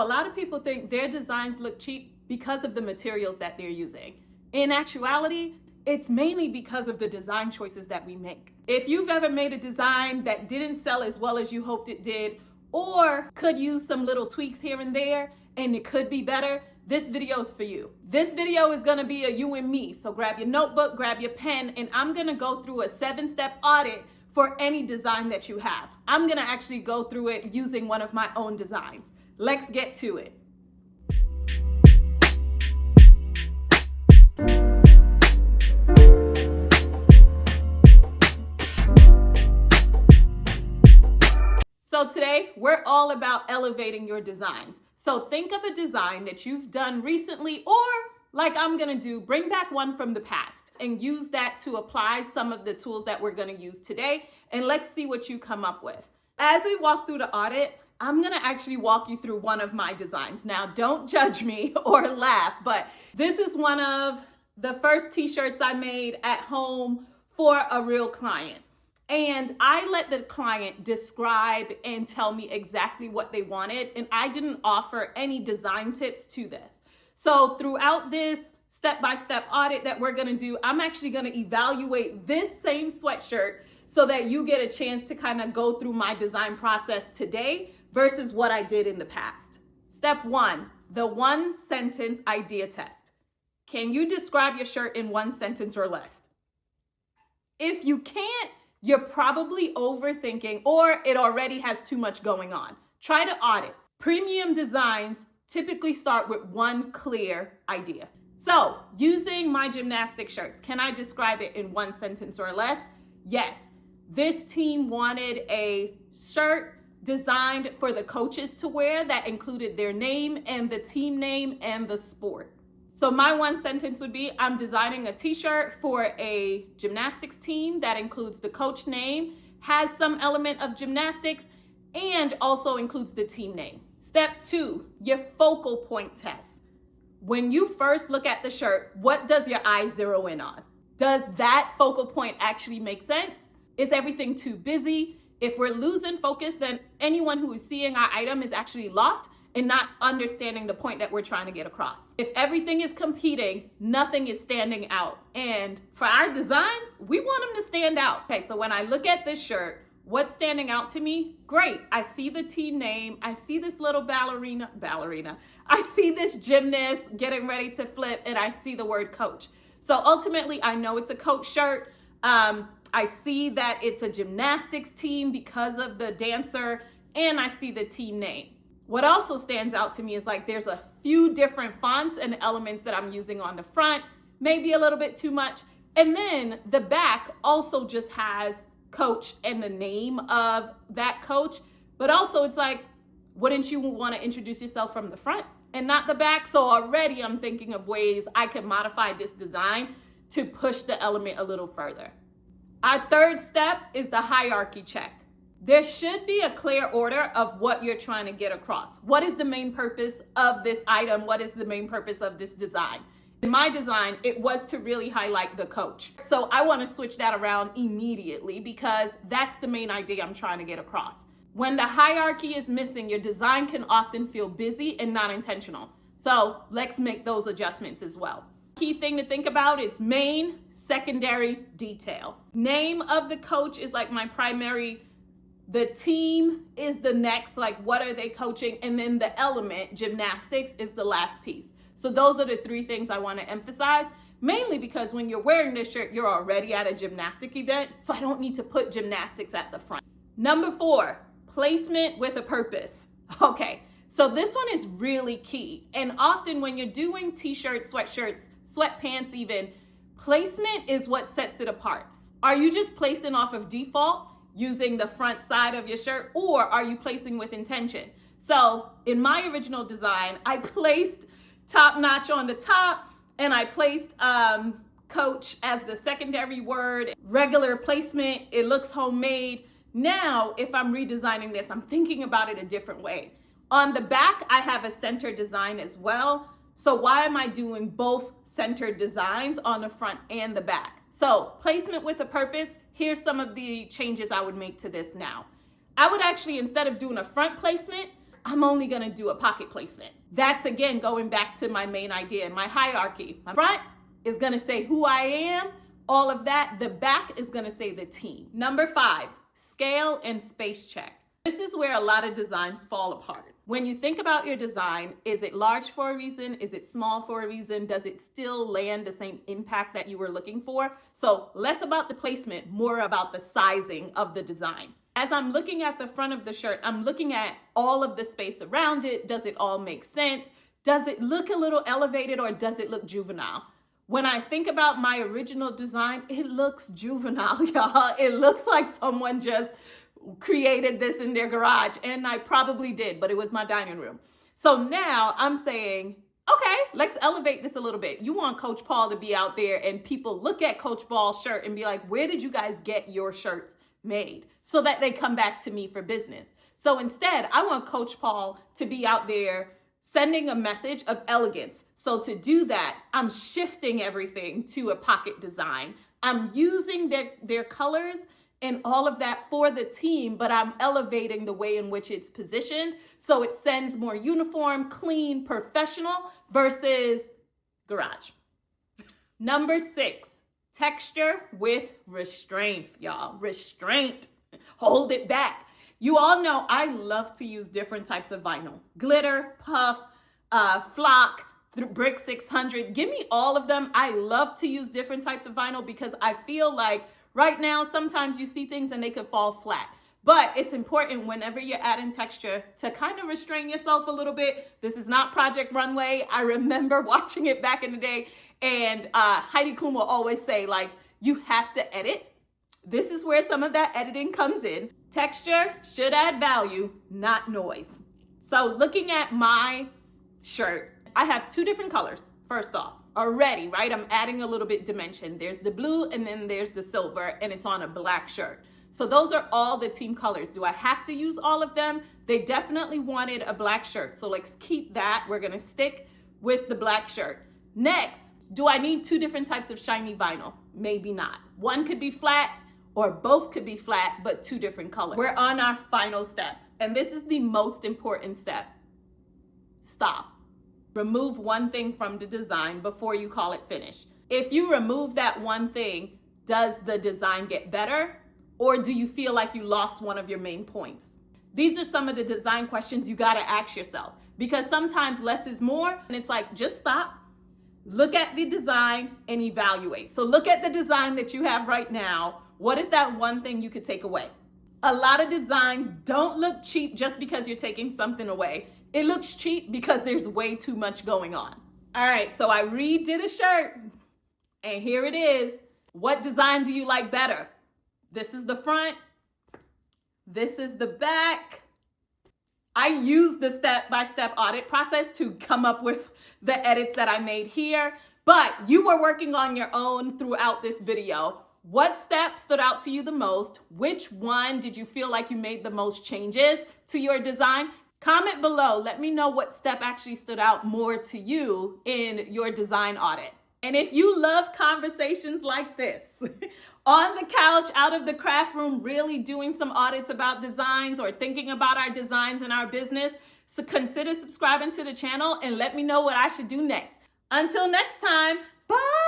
A lot of people think their designs look cheap because of the materials that they're using. In actuality, it's mainly because of the design choices that we make. If you've ever made a design that didn't sell as well as you hoped it did, or could use some little tweaks here and there, and it could be better, this video is for you. This video is gonna be a you and me, so grab your notebook, grab your pen, and I'm gonna go through a 7-step audit for any design that you have. I'm gonna actually go through it using one of my own designs. Let's get to it. So today, we're all about elevating your designs. So think of a design that you've done recently, or like I'm gonna do, bring back one from the past and use that to apply some of the tools that we're gonna use today. And let's see what you come up with. As we walk through the audit, I'm gonna actually walk you through one of my designs. Now, don't judge me or laugh, but this is one of the first t-shirts I made at home for a real client. And I let the client describe and tell me exactly what they wanted, and I didn't offer any design tips to this. So throughout this step-by-step audit that we're gonna do, I'm actually gonna evaluate this same sweatshirt so that you get a chance to kind of go through my design process today versus what I did in the past. Step 1, the 1-sentence idea test. Can you describe your shirt in 1 sentence or less? If you can't, you're probably overthinking or it already has too much going on. Try to audit. Premium designs typically start with one clear idea. So using my gymnastic shirts, can I describe it in 1 sentence or less? Yes. This team wanted a shirt designed for the coaches to wear that included their name and the team name and the sport. So my 1 sentence would be, I'm designing a t-shirt for a gymnastics team that includes the coach name, has some element of gymnastics, and also includes the team name. Step 2, your focal point test. When you first look at the shirt, what does your eye zero in on? Does that focal point actually make sense? Is everything too busy? If we're losing focus, then anyone who is seeing our item is actually lost and not understanding the point that we're trying to get across. If everything is competing, nothing is standing out. And for our designs, we want them to stand out. Okay, so when I look at this shirt, what's standing out to me? Great, I see the team name. I see this little ballerina. I see this gymnast getting ready to flip, and I see the word coach. So ultimately, I know it's a coach shirt. I see that it's a gymnastics team because of the dancer, and I see the team name. What also stands out to me is like there's a few different fonts and elements that I'm using on the front, maybe a little bit too much. And then the back also just has coach and the name of that coach, but also it's like, wouldn't you want to introduce yourself from the front and not the back? So already I'm thinking of ways I can modify this design to push the element a little further. Our third step is the hierarchy check. There should be a clear order of what you're trying to get across. What is the main purpose of this item? What is the main purpose of this design? In my design, it was to really highlight the coach. So I want to switch that around immediately because that's the main idea I'm trying to get across. When the hierarchy is missing, your design can often feel busy and not intentional. So let's make those adjustments as well. Key thing to think about is main, secondary, detail. Name of the coach is like my primary. The team is the next, like what are they coaching? And then the element, gymnastics, is the last piece. So those are the 3 things I want to emphasize, mainly because when you're wearing this shirt, you're already at a gymnastic event. So I don't need to put gymnastics at the front. Number 4, placement with a purpose. Okay, so this one is really key. And often when you're doing t-shirts, sweatshirts, sweatpants even, placement is what sets it apart. Are you just placing off of default, using the front side of your shirt, or are you placing with intention? So in my original design, I placed top notch on the top, and I placed coach as the secondary word. Regular placement, it looks homemade. Now, if I'm redesigning this, I'm thinking about it a different way. On the back, I have a center design as well. So why am I doing both centered designs on the front and the back? So placement with a purpose, here's some of the changes I would make to this now. I would actually, instead of doing a front placement, I'm only gonna do a pocket placement. That's again going back to my main idea and my hierarchy. My front is gonna say who I am, all of that. The back is gonna say the team. Number 5, scale and space check. This is where a lot of designs fall apart. When you think about your design, is it large for a reason? Is it small for a reason? Does it still land the same impact that you were looking for? So less about the placement, more about the sizing of the design. As I'm looking at the front of the shirt, I'm looking at all of the space around it. Does it all make sense? Does it look a little elevated or does it look juvenile? When I think about my original design, it looks juvenile, y'all. It looks like someone just created this in their garage, and I probably did, but it was my dining room. So now I'm saying, okay, let's elevate this a little bit. You want Coach Paul to be out there and people look at Coach Paul's shirt and be like, where did you guys get your shirts made? So that they come back to me for business. So instead, I want Coach Paul to be out there sending a message of elegance. So to do that, I'm shifting everything to a pocket design. I'm using their colors and all of that for the team, but I'm elevating the way in which it's positioned. So it sends more uniform, clean, professional versus garage. Number 6, texture with restraint, y'all. Restraint. Hold it back. You all know I love to use different types of vinyl. Glitter, puff, flock, brick 600. Give me all of them. I love to use different types of vinyl because I feel like right now, sometimes you see things and they could fall flat. But it's important whenever you're adding texture to kind of restrain yourself a little bit. This is not Project Runway. I remember watching it back in the day. And Heidi Klum will always say, like, you have to edit. This is where some of that editing comes in. Texture should add value, not noise. So looking at my shirt, I have 2 different colors, first off. Already, right? I'm adding a little bit dimension. There's the blue and then there's the silver, and it's on a black shirt. So those are all the team colors. Do I have to use all of them? They definitely wanted a black shirt. So let's keep that. We're gonna stick with the black shirt. Next, do I need 2 different types of shiny vinyl? Maybe not. One could be flat or both could be flat, but 2 different colors. We're on our final step, and this is the most important step. Stop. Remove one thing from the design before you call it finished. If you remove that one thing, does the design get better? Or do you feel like you lost one of your main points? These are some of the design questions you gotta ask yourself, because sometimes less is more, and it's like, just stop, look at the design and evaluate. So look at the design that you have right now. What is that one thing you could take away? A lot of designs don't look cheap just because you're taking something away. It looks cheap because there's way too much going on. All right, so I redid a shirt, and here it is. What design do you like better? This is the front. This is the back. I used the step-by-step audit process to come up with the edits that I made here, but you were working on your own throughout this video. What step stood out to you the most? Which one did you feel like you made the most changes to your design? Comment below. Let me know what step actually stood out more to you in your design audit. And if you love conversations like this, on the couch, out of the craft room, really doing some audits about designs or thinking about our designs in our business, so consider subscribing to the channel and let me know what I should do next. Until next time, bye.